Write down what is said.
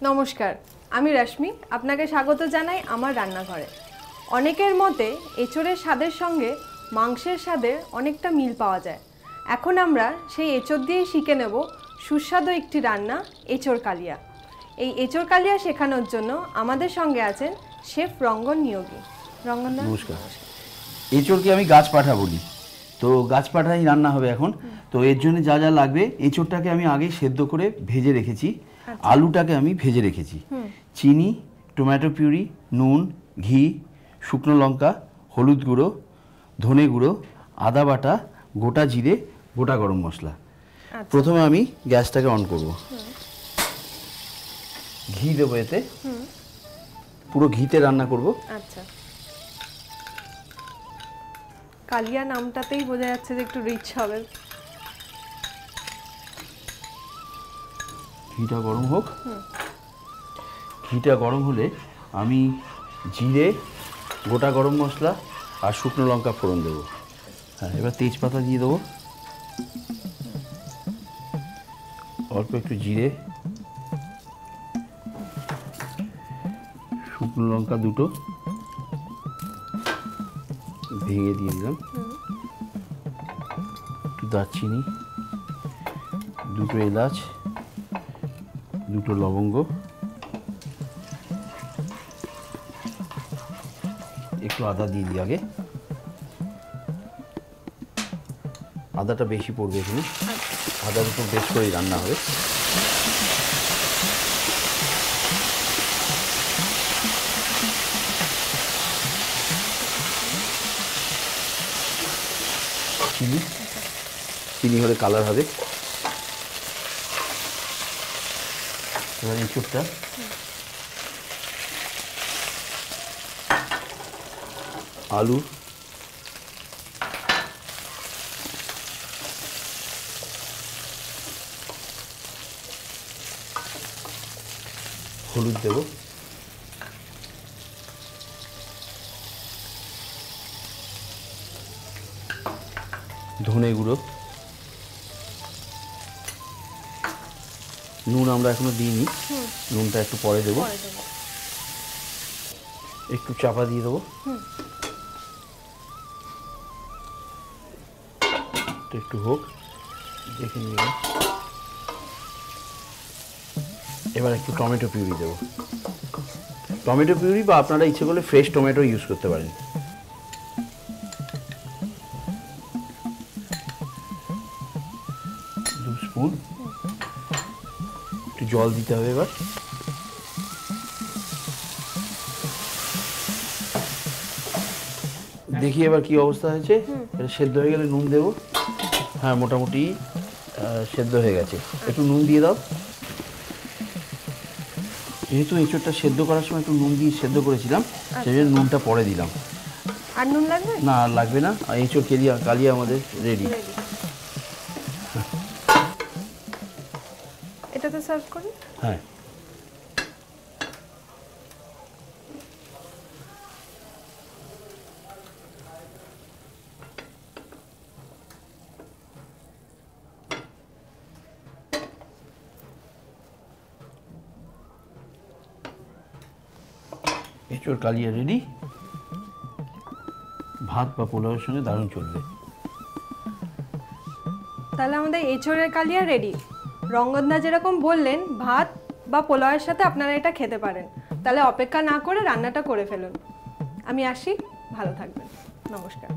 নমস্কার, আমি রশ্মি। আপনাকে স্বাগত জানাই আমার রান্নাঘরে। অনেকের মতে এঁচোড়ের স্বাদের সঙ্গে মাংসের স্বাদের অনেকটা মিল পাওয়া যায়। এখন আমরা সেই এঁচোড় দিয়েই শিখে নেব সুস্বাদু একটি রান্না, এঁচোড় কালিয়া। এই এঁচোড় কালিয়া শেখানোর জন্য আমাদের সঙ্গে আছেন শেফ রঙ্গন নিয়োগী। রঙ্গন দা, নমস্কার। এঁচোড়কে আমি গাছ পাঠা বলি, তো গাছ পাঠাই রান্না হবে এখন। তো এর জন্য যা যা লাগবে, এঁচোড়টাকে আমি আগে সেদ্ধ করে ভেজে রেখেছি, আলুটাকে আমি ভেজে রেখেছি, চিনি, টমেটো পিউরি, নুন, ঘি, শুকনো লঙ্কা, হলুদ গুঁড়ো, ধনে গুঁড়ো, আদা বাটা, গোটা জিরে, গোটা গরম মশলা। প্রথমে আমি গ্যাসটাকে অন করব, ঘি দেবো এতে, পুরো ঘিতে রান্না করব। আচ্ছা, কালিয়া নামটাতেই বোঝা যাচ্ছে যে একটু রিচ হবে। ঘিটা গরম হোক। ঘিটা গরম হলে আমি জিরে, গোটা গরম মশলা আর শুকনো লঙ্কা ফোড়ন দেবো। হ্যাঁ, এবার তেজপাতা দিয়ে দেবো, অল্প একটু জিরে, শুকনো লঙ্কা দুটো ভেঙে দিয়ে দিলাম, একটু দারচিনি, দুটো এলাচ, দুটো লবঙ্গ, একটু আদা দিয়ে দিই আগে। আদাটা বেশি পড়বে এখানে, আদার উপর বেশ করে রান্না হবে। চিনি, চিনি হলে কালার হবে। এবার এঁচোড়টা আলু, হলুদ দেব, ধনে গুঁড়ো, নুন আমরা এখনো দিইনি, নুনটা একটু পরে দেবো। একটু চাপা দিয়ে দেবো, একটু হোক, দেখে নিয়ে। এবার একটু টমেটো পিউরি দেবো। টমেটো পিউরি বা আপনারা ইচ্ছে করলে ফ্রেশ টমেটো ইউজ করতে পারেন। দু স্পুন। একটু জল দিতে হবে এবার। দেখি এবার কি অবস্থা হয়েছে। এটা সেদ্ধ হয়ে গেলে নুন দেবো। হ্যাঁ, মোটামুটি সেদ্ধ হয়ে গেছে। একটু নুন দিয়ে দাও। যেহেতু এঁচোড়টা সেদ্ধ করার সময় একটু নুন দিয়ে সেদ্ধ করেছিলাম, সেই জন্য নুনটা পরে দিলাম। আর নুন লাগবে না, আর লাগবে না। এঁচোড় কালিয়া আমাদের রেডি। এটাতে সার্ভ করি। হ্যাঁ, এঁচোড় কালিয়া রেডি। ভাত বা পোলাওয়ের সঙ্গে দারুণ চলবে। তাহলে আমাদের এঁচোড়ের কালিয়া রেডি। রঙ্গনদা যেরকম বললেন, ভাত বা পোলাওয়ের সাথে আপনারা এটা খেতে পারেন। তাহলে অপেক্ষা না করে রান্নাটা করে ফেলুন। আমি আসি, ভালো থাকবেন। নমস্কার।